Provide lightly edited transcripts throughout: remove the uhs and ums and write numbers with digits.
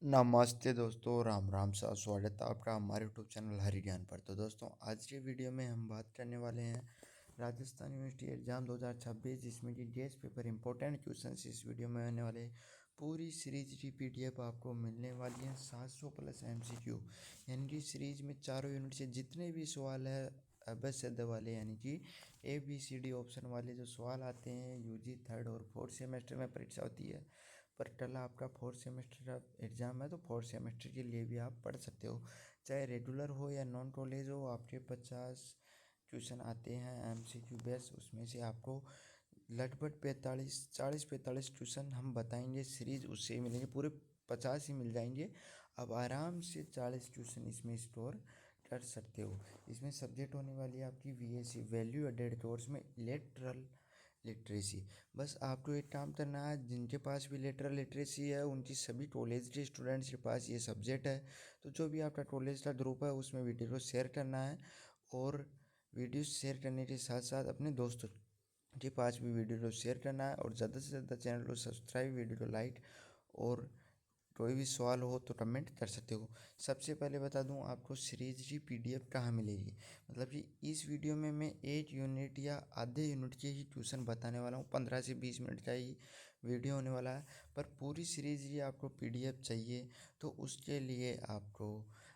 नमस्ते दोस्तों, राम राम सा स्वागत है आपका हमारे यूट्यूब चैनल हरि ज्ञान पर। तो दोस्तों, आज के वीडियो में हम बात करने वाले हैं राजस्थान यूनिवर्सिटी एग्ज़ाम 2026, जिसमें कि डीएस पेपर इंपॉर्टेंट क्वेश्चन इस वीडियो में आने वाले। पूरी सीरीज की पीडीएफ आपको मिलने वाली है 700 प्लस एमसीक्यू, यानी कि सीरीज में चारों यूनिट से जितने भी सवाल है अभ्यस्त वाले, यानी कि ABCD ऑप्शन वाले जो सवाल आते हैं यूजी थर्ड और फोर्थ सेमेस्टर में परीक्षा होती है। पर टला आपका फोर्थ सेमेस्टर का एग्ज़ाम है, तो फोर्थ सेमेस्टर के लिए भी आप पढ़ सकते हो। चाहे रेगुलर हो या नॉन कॉलेज हो, आपके 50 क्वेश्चन आते हैं MCQ बेस। उसमें से आपको लगभग 45 क्वेश्चन हम बताएंगे सीरीज, उससे ही मिलेंगे। पूरे 50 ही मिल जाएंगे। अब आराम से 40 क्वेश्चन इसमें स्टोर कर सकते हो। इसमें सब्जेक्ट होने वाली है आपकी VSC, वैल्यू एडेड कोर्स में इलेक्ट्रल लिटरेसी। बस आपको एक काम करना है, जिनके पास भी लेटरल लिटरेसी है उनकी सभी कॉलेज के स्टूडेंट्स के पास ये सब्जेक्ट है। तो जो भी आपका कॉलेज का ग्रुप है उसमें वीडियो को शेयर करना है, और वीडियो शेयर करने के साथ साथ अपने दोस्तों के पास भी वीडियो को शेयर करना है, और ज़्यादा से ज़्यादा चैनल को सब्सक्राइब, वीडियो को लाइक, और कोई भी सवाल हो तो कमेंट कर सकते हो। सबसे पहले बता दूं आपको सीरीज की पीडीएफ कहाँ मिलेगी। मतलब कि इस वीडियो में मैं एक यूनिट या आधे यूनिट के ही ट्यूशन बताने वाला हूँ। 15 से 20 मिनट का ही वीडियो होने वाला है। पर पूरी सीरीज की आपको पीडीएफ चाहिए तो उसके लिए आपको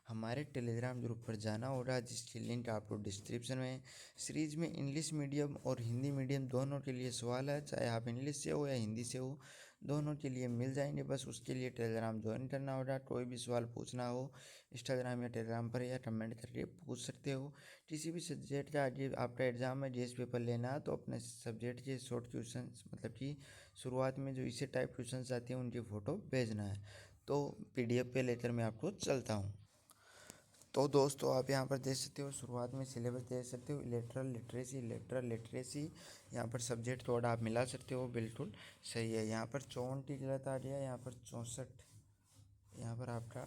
हमारे टेलीग्राम ग्रुप पर जाना होगा, जिसकी लिंक आपको डिस्क्रिप्शन में। सीरीज में इंग्लिश मीडियम और हिंदी मीडियम दोनों के लिए सवाल है, चाहे आप इंग्लिश से हो या हिंदी से हो, दोनों के लिए मिल जाएंगे। बस उसके लिए टेलीग्राम ज्वाइन करना होगा। कोई भी सवाल पूछना हो इंस्टाग्राम या टेलीग्राम पर या कमेंट करके पूछ सकते हो। किसी भी सब्जेक्ट का आज आपका एग्जाम में जीएस पेपर लेना है, तो अपने सब्जेक्ट के शॉर्ट क्वेश्चन, मतलब कि शुरुआत में जो इसे टाइप क्वेश्चन आते हैं उनकी फ़ोटो भेजना है। तो पीडीएफ पे लेकर मैं आपको चलता हूँ। तो दोस्तों, आप यहाँ पर देख सकते हो, शुरुआत में सिलेबस देख सकते हो, इलेक्ट्रल लिटरेसी यहाँ पर सब्जेक्ट कोड आप मिला सकते हो, बिल्कुल सही है। यहाँ पर 54 गलत आ गया, यहाँ पर 64, यहाँ पर आपका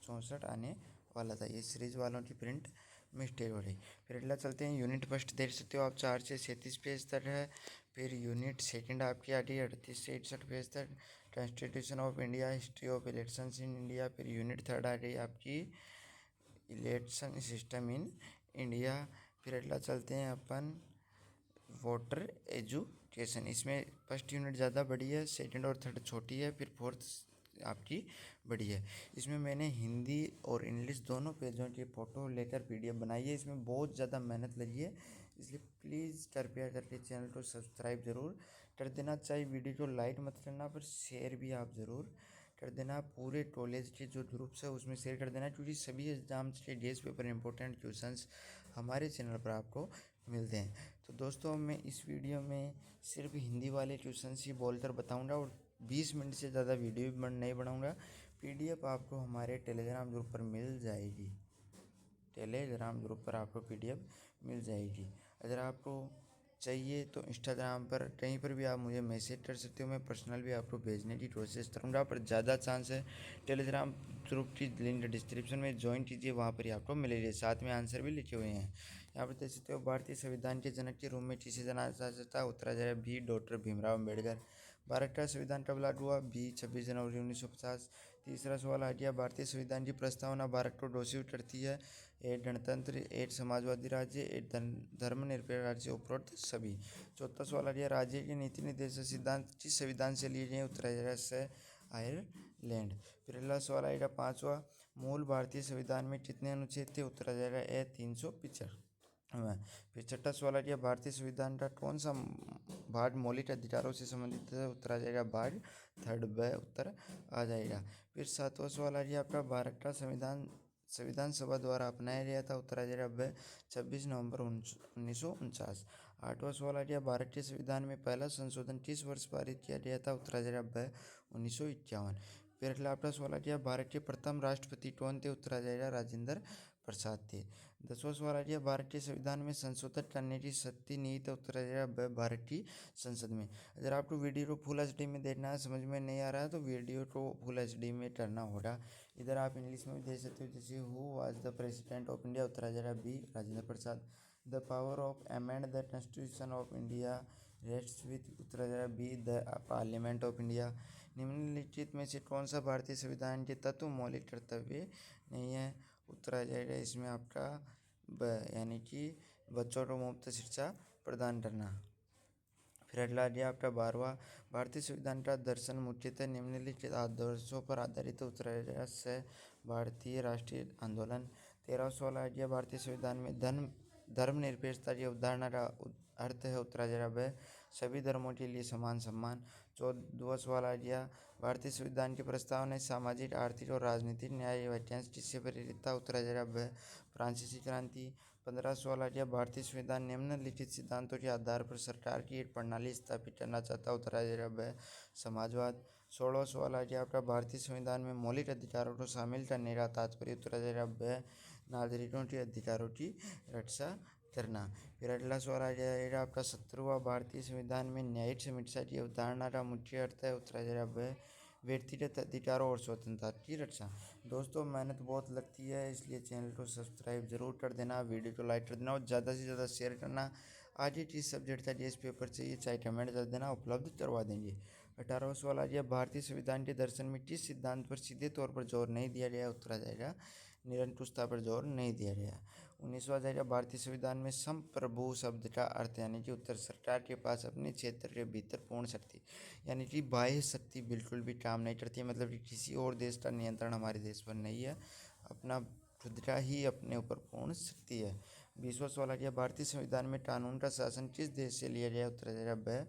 64 आने वाला था। ये सीरीज वालों की प्रिंट मिस्टेक हो रही। फिर अगला चलते हैं, यूनिट फर्स्ट देख सकते हो आप 4 से 37 पेज तक है। फिर यूनिट सेकंड आपकी आ गई 38 से 61 पेज तक, constitution of India, history of elections in India. फिर यूनिट थर्ड आ गई आपकी इलेक्शन सिस्टम इन इंडिया। फिर अगला चलते हैं अपन वोटर एजुकेशन। इसमें फर्स्ट यूनिट ज़्यादा बड़ी है, सेकंड और थर्ड छोटी है, फिर फोर्थ आपकी बड़ी है। इसमें मैंने हिंदी और इंग्लिश दोनों पेजों की फ़ोटो लेकर पीडीएफ बनाई है। इसमें बहुत ज़्यादा मेहनत लगी है, इसलिए प्लीज़ कृपया करके चैनल को सब्सक्राइब ज़रूर कर देना। चाहिए वीडियो को लाइक मत करना, पर शेयर भी आप ज़रूर कर देना। पूरे कॉलेज के जो ग्रुप्स है उसमें शेयर कर देना, क्योंकि सभी एग्जाम्स के डीएस पेपर इंपॉर्टेंट क्वेश्चंस हमारे चैनल पर आपको मिलते हैं। तो दोस्तों, मैं इस वीडियो में सिर्फ हिंदी वाले क्वेश्चंस ही बोलकर बताऊंगा, और 20 मिनट से ज़्यादा वीडियो भी नहीं बनाऊंगा। पीडीएफ आपको हमारे टेलीग्राम ग्रुप पर मिल जाएगी। टेलीग्राम ग्रुप पर आपको पीडीएफ मिल जाएगी। अगर आपको चाहिए तो इंस्टाग्राम पर कहीं पर भी आप मुझे मैसेज कर सकते हो, मैं पर्सनल भी आपको भेजने की कोशिश करूँगा। पर ज़्यादा चांस है टेलीग्राम ग्रुप की लिंक डिस्क्रिप्शन में ज्वाइन कीजिए, वहाँ पर ही आपको मिलेगी। साथ में आंसर भी लिखे हुए हैं। यहाँ पर देख सकते हो, भारतीय संविधान के जनक के रूप में किसे जाना जाता है। उत्तरा जाएगा बी, डॉक्टर भीमराव अम्बेडकर। भारत का संविधान कब लागू हुआ? बी, 26 जनवरी 1950। तीसरा सवाल आ गया, भारतीय संविधान की प्रस्तावना भारत को घोषित करती है। एक गणतंत्र, एक समाजवादी राज्य, एक धर्मनिरपेक्ष राज्य, उपरोक्त सभी। चौथा सवाल आ गया, राज्य के नीति निर्देशक सिद्धांत किस संविधान से लिए गए? उत्तर से आयरलैंड। फिर अगला सवाल आएगा पाँचवा, मूल भारतीय संविधान में कितने अनुच्छेद थे? उत्तर आ जाएगा ए 375। फिर छठा सवाल आ गया, भारतीय संविधान का कौन सा भाग मौलिक अधिकारों से संबंधित है? उत्तर आ जाएगा भाग थर्ड ब उत्तर आ जाएगा। फिर सातवां सवाल आ गया आपका, भारत का संविधान सभा द्वारा अपनाया गया था। उत्तर आ जाएगा ब 26 नवंबर 1949। आठवां सवाल आ गया, भारत के संविधान में पहला संशोधन किस वर्ष पारित किया गया था? उत्तर आ जाएगा ब 1951। फिर अगला आपका सवाल आ गया, भारत के प्रथम राष्ट्रपति कौन थे? उत्तर आ जाएगा राजेंद्र प्रसाद थे। 10वां सवाल आ गया, भारत के संविधान में संशोधन करने की शक्ति निहित है। उत्तर आ जाएगा ब भारत की संसद में। अगर आपको वीडियो को फुल एचडी में देखना है, समझ में नहीं आ रहा है, तो वीडियो को फुल एचडी में करना होगा। इधर आप इंग्लिश में भी देख सकते हो, जैसे who was the president of India? उत्तर आ जाएगा B Rajendra Prasad. The power of amend the constitution of India rests with? उत्तर आ जाएगा B the parliament of India. निम्नलिखित में से कौन सा भारतीय संविधान के तत्व मौलिक कर्तव्य नहीं है? उत्तर आ जाएगा इसमें आपका यानी कि बच्चों को मुफ्त शिक्षा प्रदान करना। फिर अगला आ गया आपका 12वां, भारतीय संविधान का दर्शन मुख्यतः निम्नलिखित आदर्शों पर आधारित उत्तर आ जाएगा से भारतीय राष्ट्रीय आंदोलन। 13वां सवाल आ गया, भारतीय संविधान में धर्मनिरपेक्षता की अवधारणा का अर्थ है? उत्तर आ जाएगा सभी धर्मों के लिए समान सम्मान। 14वां सवाल आ गया, भारतीय संविधान की प्रस्तावना ने सामाजिक, आर्थिक और राजनीतिक न्याय वाक्यांश किससे प्रेरित था? उत्तर आ जाएगा फ्रांसीसी क्रांति। 15वां सवाल आ गया, भारतीय संविधान निम्नलिखित सिद्धांतों के आधार पर सरकार की एक प्रणाली स्थापित करना चाहता है? उत्तर आ जाएगा समाजवाद। 16वां सवाल आ गया आपका, भारतीय संविधान में मौलिक अधिकारों को शामिल करने का तात्पर्य? उत्तर आ जाएगा नागरिकों के अधिकारों की रक्षा करना। फिर अगला सवाल आ जाएगा आपका 17वां, भारतीय संविधान में न्यायिक समीक्षा की अवधारणा का मुख्य अर्थ है? उत्तर आ जाएगा व्यक्तिगत अधिकारों और स्वतंत्रता की रक्षा। दोस्तों मेहनत बहुत लगती है, इसलिए चैनल को सब्सक्राइब जरूर कर देना, वीडियो को लाइक कर देना और ज़्यादा से ज़्यादा शेयर करना। आगे किस सब्जेक्ट का जीएस पेपर चाहिए चाहे कमेंट कर देना, उपलब्ध करवा देंगे। 18वां सवाल आ गया, भारतीय संविधान के दर्शन में किस सिद्धांत पर सीधे तौर पर जोर नहीं दिया गया? उत्तर आ जाएगा निरंकुशता पर जोर नहीं दिया गया। 19वां जाएगा, भारतीय संविधान में संप्रभु शब्द का अर्थ यानी कि उत्तर सरकार के पास अपने क्षेत्र के भीतर पूर्ण शक्ति यानी कि बाह्य शक्ति बिल्कुल भी काम नहीं करती है, मतलब कि किसी और देश का नियंत्रण हमारे देश पर नहीं है, अपना खुद का ही अपने ऊपर पूर्ण शक्ति है। 20वां सवाल आ गया, भारतीय संविधान में कानून का शासन किस देश से लिया गया? उत्तर आ जाएगा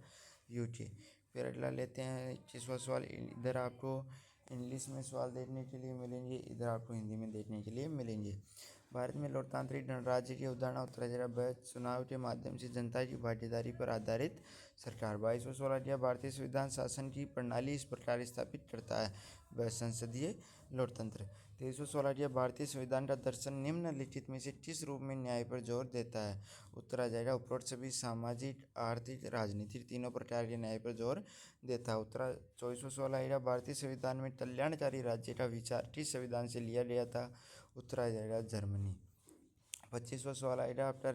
यूके। फिर अगला लेते हैं 21वां सवाल, इधर आपको इंग्लिश में सवाल देखने के लिए मिलेंगे, इधर आपको हिंदी में देखने के लिए मिलेंगे। भारत में लोकतांत्रिक गणराज्य की अवधारणा? उत्तर आ जाएगा चुनाव के माध्यम से जनता की भागीदारी पर आधारित सरकार। 22वां सवाल आ गया, भारतीय संविधान शासन की प्रणाली इस प्रकार स्थापित करता है? वह संसदीय लोकतंत्र। 23वां सवाल आ गया, भारतीय संविधान का दर्शन निम्नलिखित में से किस रूप में न्याय पर जोर देता है? उत्तर आ जाएगा उपरोक्त सभी सामाजिक, आर्थिक, राजनीतिक तीनों प्रकार के न्याय पर जोर देता है। उत्तर 24वां सवाल आएगा, भारतीय संविधान में कल्याणकारी राज्य का विचार किस संविधान से लिया गया था? उत्तर आ जाएगा जर्मनी। 25वां सवाल आएगा आपका,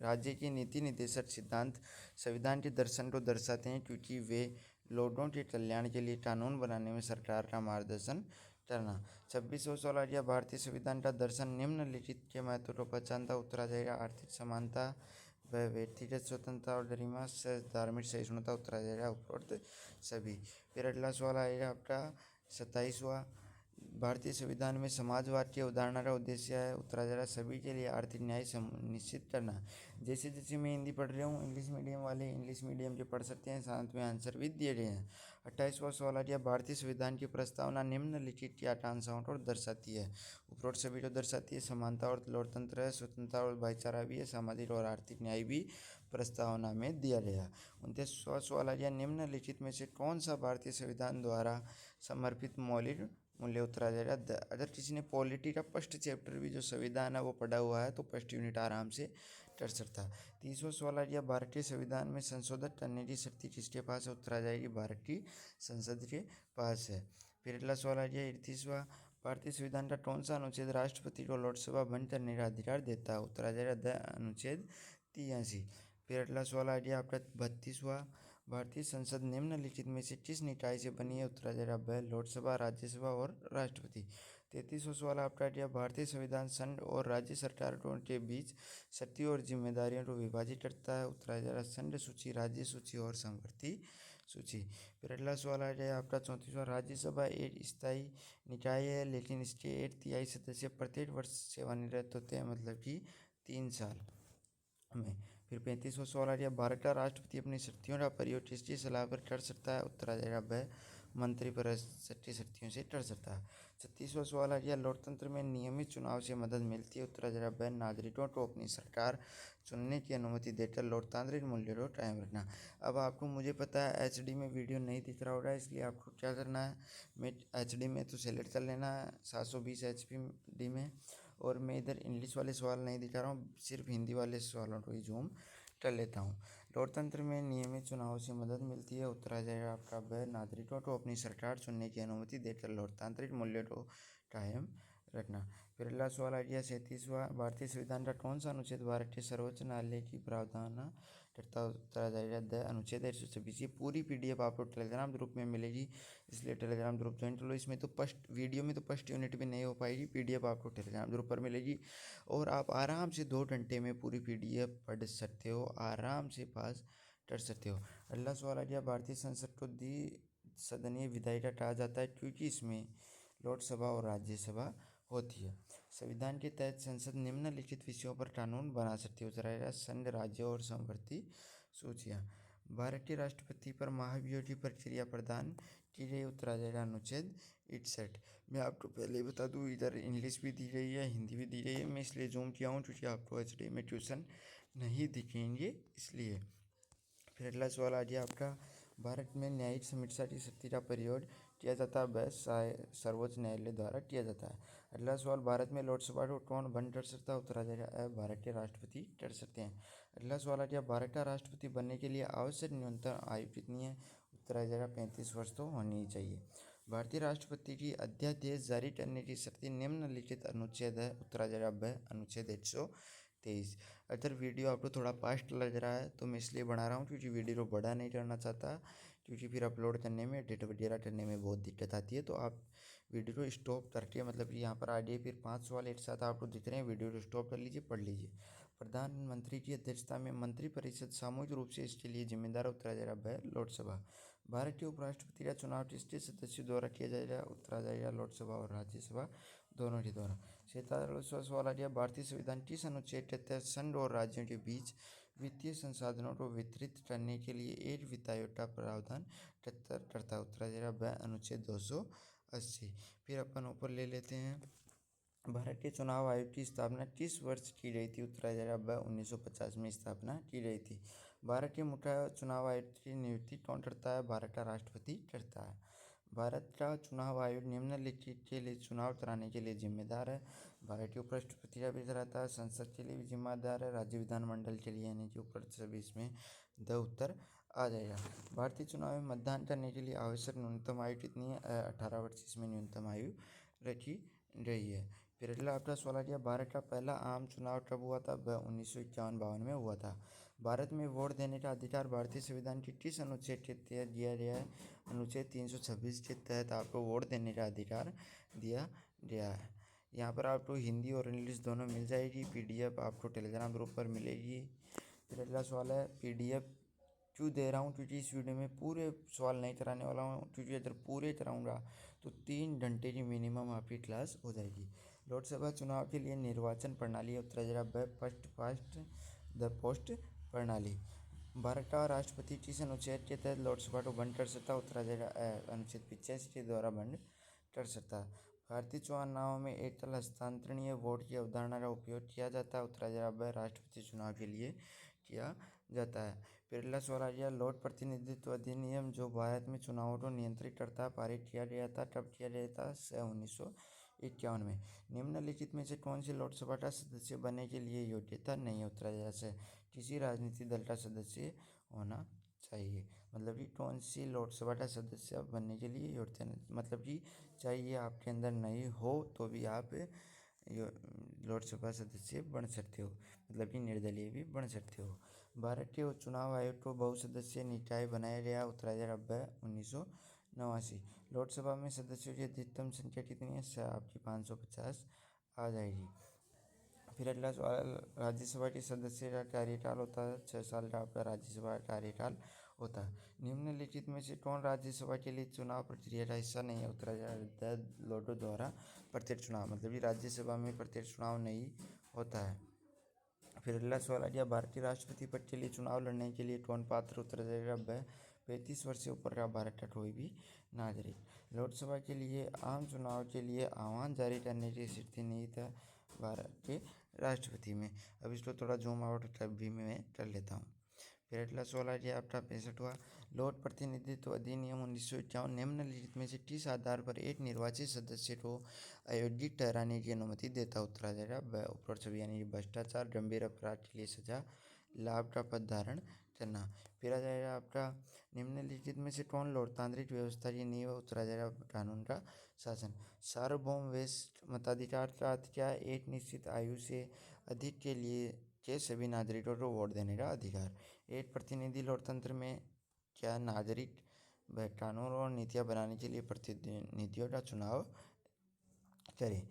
राज्य के नीति निर्देशक सिद्धांत संविधान के दर्शन को दर्शाते हैं क्योंकि वे लोगों के कल्याण के लिए कानून बनाने में सरकार का मार्गदर्शन करना। 26वां सवाल आ गया, भारतीय संविधान का दर्शन निम्नलिखित के महत्व को पहचानता? उत्तर आ जाएगा आर्थिक समानता, वह व्यक्तिगत स्वतंत्रता और गरिमा से धार्मिक सहिष्णुता। उत्तर आ जाएगा उपरोक्त सभी। फिर अगला सवाल आएगा आपका 27वां, भारतीय संविधान में समाजवाद की अवधारणा का उद्देश्य है? उत्तर आ जाएगा सभी के लिए आर्थिक न्याय सुनिश्चित करना। जैसे जैसे मैं हिंदी पढ़ रहा हूँ, इंग्लिश मीडियम वाले इंग्लिश मीडियम के पढ़ सकते हैं, साथ में आंसर भी दिए गए हैं। 28वां सवाल आ गया, भारतीय संविधान की प्रस्तावना निम्नलिखित की आकांक्षाओं को दर्शाती है? उपरोक्त सभी को दर्शाती है, समानता और लोकतंत्र है, स्वतंत्रता और भाईचारा भी है, सामाजिक और आर्थिक न्याय भी प्रस्तावना में दिया गया। 29वां सवाल आ गया, निम्नलिखित में से कौन सा भारतीय संविधान द्वारा समर्पित मौलिक मूल्य? उत्तर आ जाएगा अगर किसी ने पॉलिटी का फर्स्ट चैप्टर भी जो संविधान है वो पढ़ा हुआ है तो फर्स्ट यूनिट आराम से कर सकता है। 30वां सवाल आ गया, भारतीय संविधान में संशोधन करने की शक्ति किसके पास है? उत्तर आ जाएगी भारत की संसद के पास है। फिर अगला सवाल आ गया 31वां, भारतीय संविधान का कौन सा अनुच्छेद राष्ट्रपति को लोकसभा बंद करने का अधिकार देता है? उत्तर आ जाएगा अनुच्छेद 83। फिर अगला सवाल आ गया आपका 32वां, भारतीय संसद निम्नलिखित में से किस निकाय से बनी है? उत्तर आ जाएगा लोकसभा, राज्यसभा और राष्ट्रपति। 33वां सवाल आपका गया, भारतीय संविधान संघ और राज्य सरकारों के बीच शक्ति और जिम्मेदारियों को विभाजित करता है? उत्तर आ जाएगा संघ सूची, राज्य सूची और समवर्ती सूची। फिर अगला सवाल आ जाएगा आपका 34वां, राज्यसभा एक स्थायी निकाय है लेकिन इसके 1/3 सदस्य प्रत्येक वर्ष सेवानिवृत्त होते हैं, मतलब कि 3 साल में। फिर 35वां सवाल आ गया, भारत का राष्ट्रपति अपनी शक्तियों का प्रयोग किसकी सलाह पर कर सकता है? उत्तर आ जाएगा वह मंत्रिपरिषद की शक्तियों से कर सकता है। 36वां सवाल आ गया, लोकतंत्र में नियमित चुनाव से मदद मिलती है? उत्तर आ जाएगा वह नागरिकों को अपनी सरकार चुनने की अनुमति देकर लोकतांत्रिक मूल्यों को कायम रखना। अब आपको मुझे पता है HD में वीडियो नहीं दिख रहा होगा, इसलिए आपको क्या करना है, मैं HD में तो सेलेक्ट कर लेना है 720 HD में, और मैं इधर इंग्लिश वाले सवाल नहीं दिखा रहा हूँ, सिर्फ हिंदी वाले सवालों को ही जूम कर लेता हूँ। लोकतंत्र में नियमित चुनाव से मदद मिलती है? उत्तर आ जाएगा आपका वह नागरिकों को अपनी सरकार चुनने की अनुमति देकर लोकतांत्रिक मूल्यों को कायम रखना। फिर अगला सवाल आ गया 37वां, भारतीय संविधान का कौन सा अनुच्छेद भारत के सर्वोच्च न्यायालय की प्रावधान टरता उत्तरा जाएगा द अनुच्छेद 126। ये पूरी PDF आपको टेलीग्राम ग्रुप में मिलेगी, इसलिए टेलीग्राम ग्रुप ज्वाइन कर लो। इसमें तो फर्स्ट वीडियो में तो फर्स्ट यूनिट भी नहीं हो पाएगी, PDF आपको टेलीग्राम ग्रुप पर मिलेगी और आप आराम से 2 घंटे में पूरी PDF पढ़ सकते हो, आराम से पास कर सकते हो। अगला सवाल आ गया, भारतीय संसद को द्विसदनीय विधायिका कहा जाता है क्योंकि इसमें लोकसभा और राज्यसभा होती है। संविधान के तहत संसद निम्नलिखित विषयों पर कानून बना सकती है। उत्तरा संघ, राज्य और समवर्ती सूचियाँ। भारत के राष्ट्रपति पर महाभियोग की प्रक्रिया प्रदान की गई। उत्तरा जाएगा अनुच्छेद 61। मैं आपको पहले ही बता दूँ, इधर इंग्लिश भी दी गई है, हिंदी भी दी गई है। मैं इसलिए जूम किया हूँ क्योंकि आपको HD में ट्यूशन नहीं दिखेंगे, इसलिए। फिर अगला सवाल आ गया आपका, भारत में न्यायिक समीक्षा की शक्ति का प्रयोग किया जाता है, वह सर्वोच्च न्यायालय द्वारा किया जाता है। अगला सवाल, भारत में लोकसभा को कौन बंद कर सकता है। उत्तर आ जाएगा भारत के राष्ट्रपति कर सकते हैं। अगला सवाल आ गया, भारत का राष्ट्रपति बनने के लिए आवश्यक न्यूनतम आयु कितनी है। उत्तर आ जाएगा 35 वर्ष तो होनी ही चाहिए। भारतीय राष्ट्रपति की अध्यादेश जारी करने की शक्ति निम्नलिखित अनुच्छेद है। उत्तर आ जाएगा अनुच्छेद 123। अगर वीडियो आपको थोड़ा फास्ट लग रहा है तो मैं इसलिए बना रहा हूँ क्योंकि वीडियो को बड़ा नहीं करना चाहता, क्योंकि फिर अपलोड करने में, एडिट वगैरह करने में बहुत दिक्कत आती है। तो आप वीडियो को स्टॉप करके, मतलब कि यहाँ पर आगे फिर 5 सवाल एक साथ आपको दिख रहे हैं, वीडियो को स्टॉप कर लीजिए, पढ़ लीजिए। प्रधानमंत्री की अध्यक्षता में मंत्रिपरिषद सामूहिक रूप से इसके लिए जिम्मेदार। उत्तरा जाएगा लोकसभा। भारत के उपराष्ट्रपति का चुनाव किसके सदस्यों द्वारा किया जाएगा। उत्तरा जाएगा लोकसभा और राज्यसभा दोनों के द्वारा। 47वां सवाल आ गया, भारतीय संविधान किस अनुच्छेद के तहत संघ और राज्यों के बीच वित्तीय संसाधनों को वितरित करने के लिए एक वित्त आयोग का प्रावधान करता है। उत्तरा जाएगा अनुच्छेद 280। फिर अपन ऊपर ले लेते हैं, भारत के चुनाव आयोग की स्थापना किस वर्ष की गई थी। उत्तरा जाएगा 1950 में स्थापना की गई थी। भारत के मुख्य चुनाव आयोग की नियुक्ति कौन करता है। भारत का राष्ट्रपति करता है। भारत का चुनाव आयोग निम्नलिखित के लिए चुनाव कराने के लिए जिम्मेदार है। भारत के उपराष्ट्रपति का भी रहता है, संसद के लिए भी जिम्मेदार है, राज्य विधानमंडल के लिए, यानी कि ऊपर सभी इसमें द उत्तर आ जाएगा। भारतीय चुनाव में मतदान करने के लिए आवश्यक न्यूनतम आयु कितनी है। 18 वर्ष इसमें न्यूनतम आयु रखी गई है। फिर अगला आपका सवाल आ गया, भारत का पहला आम चुनाव कब हुआ था। 1951-52 में हुआ था। भारत में वोट देने का अधिकार भारतीय संविधान के किस अनुच्छेद के तहत दिया गया है। अनुच्छेद 326 के तहत आपको वोट देने का अधिकार दिया गया है। यहाँ पर आपको हिंदी और इंग्लिश दोनों मिल जाएगी। PDF आपको टेलीग्राम ग्रुप पर मिलेगी। फिर अगला सवाल है, PDF क्यों दे रहा हूँ, क्योंकि इस वीडियो में पूरे सवाल नहीं कराने वाला हूँ, क्योंकि अगर पूरे कराऊंगा तो 3 घंटे की मिनिमम आपकी क्लास हो जाएगी। लोकसभा चुनाव के लिए निर्वाचन प्रणाली। उत्तरा जाएगा फर्स्ट पास्ट द पोस्ट प्रणाली। भारत का राष्ट्रपति किस अनुच्छेद के तहत लोकसभा को बंद कर सकता है। उत्तरा जाएगा अनुच्छेद 85 के द्वारा बंद कर सकता है। भारतीय चुनाव में एकल हस्तांतरणीय वोट की अवधारणा का उपयोग किया जाता है। उत्तरा जाएगा राष्ट्रपति चुनाव के लिए किया जाता है। फिर अगला सवाल आ गया, लोक प्रतिनिधित्व अधिनियम जो भारत में चुनावों को नियंत्रित करता है, पारित किया गया था, कब किया गया था। 1951 में। निम्नलिखित में से कौन सी लोकसभा का सदस्य बनने के लिए योग्यता नहीं। उत्तरा जैसे किसी राजनीतिक दल का सदस्य होना चाहिए, मतलब कि कौन सी लोकसभा का सदस्य बनने के लिए योग्यता, मतलब कि चाहिए आपके अंदर नहीं हो तो भी आप लोकसभा सदस्य बन सकते हो, मतलब कि निर्दलीय भी बन सकते हो। भारत के चुनाव आयोग को बहुसदस्यीय निकाय बनाया गया। उत्तरा जाएगा 1989। लोकसभा में सदस्यों की अधिकतम संख्या कितनी है। आपकी 550 आ जाएगी। फिर अगला सवाल, राज्यसभा के सदस्य का कार्यकाल होता है 6 साल का, आपका राज्यसभा का कार्यकाल होता है। निम्नलिखित में से कौन राज्यसभा के लिए चुनाव प्रक्रिया का हिस्सा नहीं है। उत्तरा जाएगा लोगों द्वारा प्रत्यक्ष चुनाव, मतलब कि राज्यसभा में प्रत्यक्ष चुनाव नहीं होता है। फिर अगला सवाल आ गया, भारतीय राष्ट्रपति पद के लिए चुनाव लड़ने के लिए कौन पात्र। उत्तर जाएगा 35 वर्ष से ऊपर का भारत का कोई भी नागरिक। लोकसभा के लिए आम चुनाव के लिए आह्वान जारी करने की स्थिति नहीं था भारत के राष्ट्रपति में। अब इसको थोड़ा जूम आउट तब भी मैं कर लेता हूँ। फिर अगला सवाल आ गया आपका 65वां, लोक प्रतिनिधित्व अधिनियम 1951 निम्नलिखित में से किस आधार पर एक निर्वाचित सदस्य को अयोग्य ठहराने की अनुमति देता है। उत्तर आ जाएगा उपरोक्त सभी, यानी भ्रष्टाचार, गंभीर अपराध के लिए सजा, लाभ का पद धारण करना। फिर आ जाएगा आपका, निम्नलिखित में से कौन लोकतांत्रिक व्यवस्था की नींव है। उत्तर आ जाएगा कानून का शासन। सार्वभौम वरिष्ठ मताधिकार का अर्थ क्या है। एक निश्चित आयु से अधिक के लिए के सभी नागरिकों को वोट देने का अधिकार। एक प्रतिनिधि लोकतंत्र में क्या नागरिक वह कानून और नीतियाँ बनाने के लिए प्रतिनिधियों का चुनाव करें।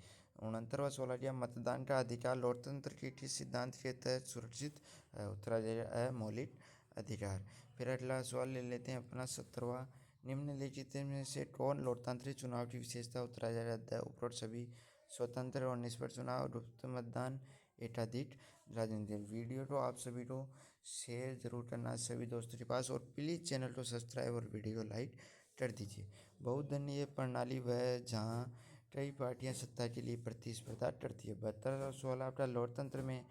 69वां सवाल है मतदान का अधिकार लोकतंत्र के किस सिद्धांत के तहत सुरक्षित है। उत्तर आ जाएगा मौलिक अधिकार। फिर अगला सवाल ले लेते हैं अपना 70वां, निम्नलिखित में से कौन लोकतांत्रिक चुनाव की विशेषता। उत्तर आ जाएगा उपरोक्त सभी। स्वतंत्र और निष्पक्ष चुनाव, गुप्त मतदान, एकाधिक राजनीति। वीडियो को आप सभी को शेयर जरूर करना सभी दोस्तों के पास, और प्लीज़ चैनल को सब्सक्राइब और वीडियो को लाइक कर दीजिए। बहुदलीय ये प्रणाली वह जहाँ कई पार्टियां सत्ता के लिए प्रतिस्पर्धा करती है। 72वां सवाल आपका, लोकतंत्र में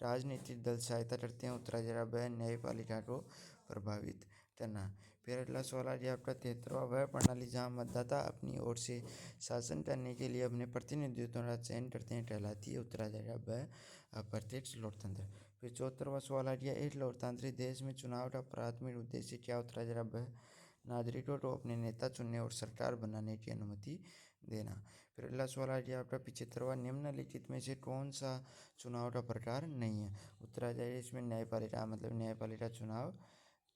राजनीतिक दल सहायता करते हैं। उत्तर जरा वह न्यायपालिका को प्रभावित करना। फिर अगला सवाल आ गया आपका 73वां, वह प्रणाली जहां मतदाता अपनी ओर से शासन करने के लिए अपने प्रतिनिधियों का चयन करते हैं कहलाती है। उत्तर आ जाएगा वह अप्रत्यक्ष लोकतंत्र। फिर 74वां सवाल आ गया, एक लोकतांत्रिक देश में चुनाव का प्राथमिक उद्देश्य क्या। उत्तर आ जाएगा वह नागरिकों को अपने नेता चुनने और सरकार बनाने की अनुमति देना। फिर अगला सवाल आ गया आपका 75वां, निम्नलिखित में से कौन सा चुनाव का प्रकार नहीं है। उत्तर आ जाएगा इसमें न्यायपालिका, मतलब न्यायपालिका चुनाव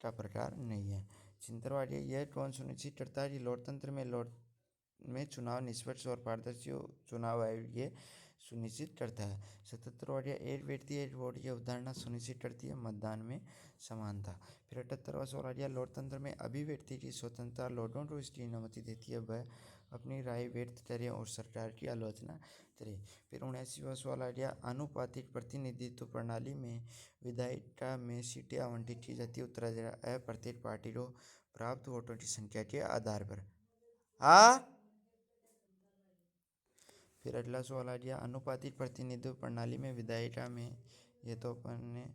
का प्रकार नहीं है। 76वां आ गया, यह कौन सुनिश्चित करता है कि लोकतंत्र में चुनाव निष्पक्ष और पारदर्शी चुनाव आयोग ये सुनिश्चित करता है। 77वां, एक व्यक्ति एक वोट की अवधारणा सुनिश्चित करती है मतदान में समानता। फिर 78वां सवाल, लोकतंत्र में अभिव्यक्ति की स्वतंत्रता लोगों को इसकी अनुमति देती है वह अपनी राय व्यक्त करें और सरकार की आलोचना करें। फिर 79वां सवाल आ गया, अनुपातिक प्रतिनिधित्व प्रणाली में विधायिका में सीटें आवंटित की जाती है। उत्तर आ जाएगा प्रत्येक पार्टी को प्राप्त वोटों की संख्या के आधार पर। फिर अगला सवाल आ गया, अनुपातिक प्रतिनिधित्व प्रणाली में विधायिका में ये तो अपन ने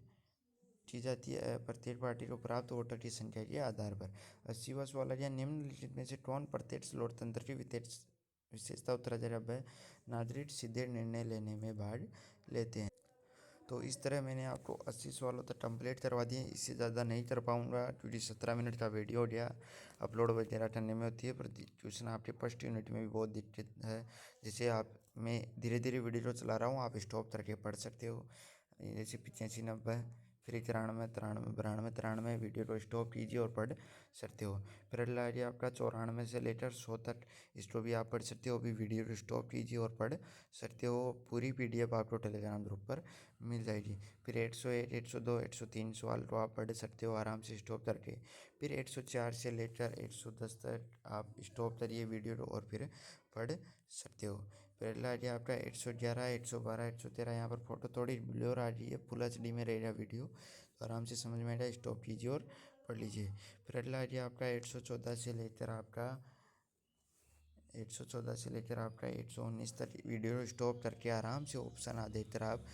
की जाती है प्रत्येक पार्टी को प्राप्त वोटर की संख्या के आधार पर। 80वां सवाल आ गया, निम्नलिखित में से कौन प्रत्यक्ष लोकतंत्र की विशेषता। उत्तर आ जाएगा नागरिक सीधे निर्णय लेने में भाग लेते हैं। तो इस तरह मैंने आपको 80 सवालों तक कंप्लीट करवा दिए। इससे ज़्यादा नहीं कर पाऊँगा क्योंकि 17 मिनट का वीडियो हो गया, अपलोड वगैरह करने में होती है। पर क्वेश्चन आपके फर्स्ट यूनिट में भी बहुत दिक्कत है, जिसे आप मैं धीरे धीरे वीडियो चला रहा हूँ, आप स्टॉप करके पढ़ सकते हो। जैसे 85, 90, फिर 93, 93, 92, 93 वीडियो को स्टॉप कीजिए और पढ़ सकते हो। फिर अगला आ गया आपका 94 से लेकर 100 तक, इसको भी आप पढ़ सकते हो। अभी वीडियो को स्टॉप कीजिए और पढ़ सकते हो। पूरी PDF आपको टेलीग्राम ग्रुप पर मिल जाएगी। फिर 101, 102, 103 सवाल को आप पढ़ सकते हो आराम से स्टॉप करके। फिर 104 से लेकर 110 तक आप स्टॉप करिए वीडियो को और फिर पढ़ सकते हो। फिर अगला आ गया आपका 111, 112, 113, यहाँ पर फोटो थोड़ी ब्लर आ रही है, फुल HD में रहेगा वीडियो, तो आराम से समझ में आएगा, स्टॉप कीजिए और पढ़ लीजिए। फिर अगला आ गया आपका 114 से लेकर आपका 119 तक वीडियो स्टॉप करके आराम से ऑप्शन आधे तरह आप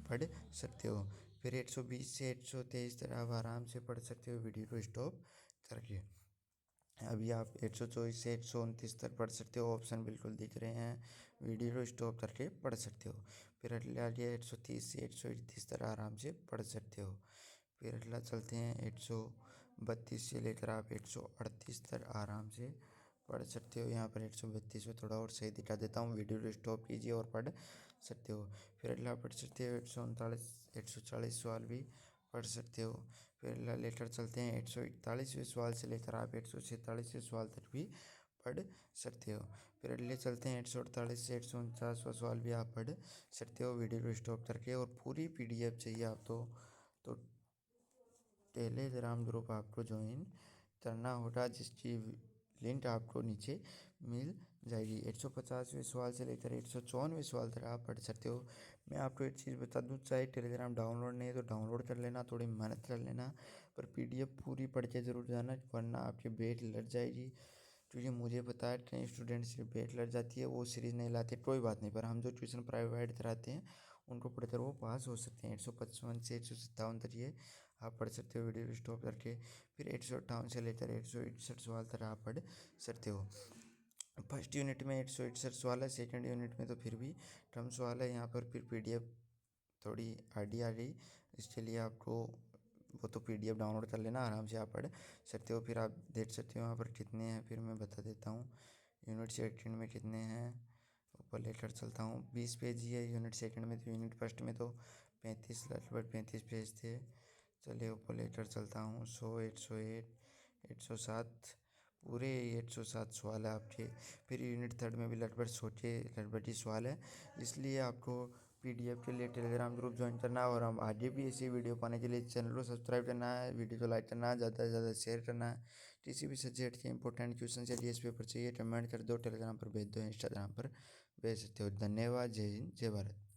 पढ़ सकते हो। फिर 120 से 123 तक आप आराम से पढ़ सकते हो वीडियो को स्टॉप करके। अभी आप 124 से 129 तक पढ़ सकते हो, ऑप्शन बिल्कुल दिख रहे हैं, वीडियो को स्टॉप करके पढ़ सकते हो। फिर अगला आ गया 130 से 131 तक आराम से पढ़ सकते हो। फिर अगला चलते हैं 132 से लेकर आप 138 तक आराम से पढ़ सकते हो। यहाँ पर 132 में थोड़ा और सही दिखा देता हूँ, वीडियो को स्टॉप कीजिए और पढ़ सकते हो। फिर अगला पढ़ सकते हो 139, 140 सवाल भी पढ़ सकते हो। फिर अगला लेकर चलते हैं 141वें सवाल से लेकर आप 146वें सवाल तक भी पढ़ सकते हो। फिर अगले चलते हैं 148 से 149वां सवाल भी आप पढ़ सकते हो वीडियो को स्टॉप करके। और पूरी PDF चाहिए आप तो टेलीग्राम ग्रुप आपको ज्वाइन करना होगा, जिसकी लिंक आपको नीचे मिल जाएगी। 150वें सवाल से लेकर 154वें सवाल तक आप पढ़ सकते हो। मैं आपको एक चीज़ बता दूं, चाहे टेलीग्राम डाउनलोड नहीं है तो डाउनलोड कर लेना, थोड़ी मेहनत कर लेना, पर PDF पूरी पढ़ के ज़रूर जाना, वरना आपकी बैक लग जाएगी। क्योंकि मुझे पता है कई स्टूडेंट्स की बैक लग जाती है, वो सीरीज़ नहीं लाते, कोई बात नहीं, पर हम जो ट्यूशन प्रोवाइड कराते हैं उनको पढ़कर वो पास हो सकते हैं। 155 से 157 तक ये आप पढ़ सकते हो वीडियो स्टॉप करके। फिर 158 से लेकर 161 सवाल तक आप पढ़ सकते हो। फर्स्ट यूनिट में 161 सवाल है, सेकंड यूनिट में तो फिर भी कम सवाल है। यहाँ पर फिर PDF थोड़ी आडी आ गई, इसके लिए आपको वो तो PDF डाउनलोड कर लेना, आराम से आप पढ़ सकते हो। फिर आप देख सकते हो यहाँ पर कितने हैं, फिर मैं बता देता हूँ। यूनिट सेकंड में कितने हैं, ऊपर लेकर चलता हूँ। 20 पेज ही है यूनिट सेकंड में, तो यूनिट फर्स्ट में तो 35 लगभग 35 पेज थे। चलिए ऊपर लेटर चलता हूँ। 100, 808, 807, पूरे 807 सवाल है आपके। फिर यूनिट थर्ड में भी लगभग छोटे लगभग सवाल है, इसलिए आपको पीडीएफ के लिए टेलीग्राम ग्रुप ज्वाइन करना है। और हम आगे भी ऐसी वीडियो पाने के लिए चैनल को सब्सक्राइब करना है, वीडियो को लाइक करना है, ज़्यादा से ज़्यादा शेयर करना है। किसी भी सब्जेक्ट के इंपॉर्टेंट क्वेश्चन या डीएस पेपर चाहिए कमेंट कर दो, टेलीग्राम पर भेज दो, इंस्टाग्राम पर भेज सकते हो। धन्यवाद। जय हिंद, जय भारत।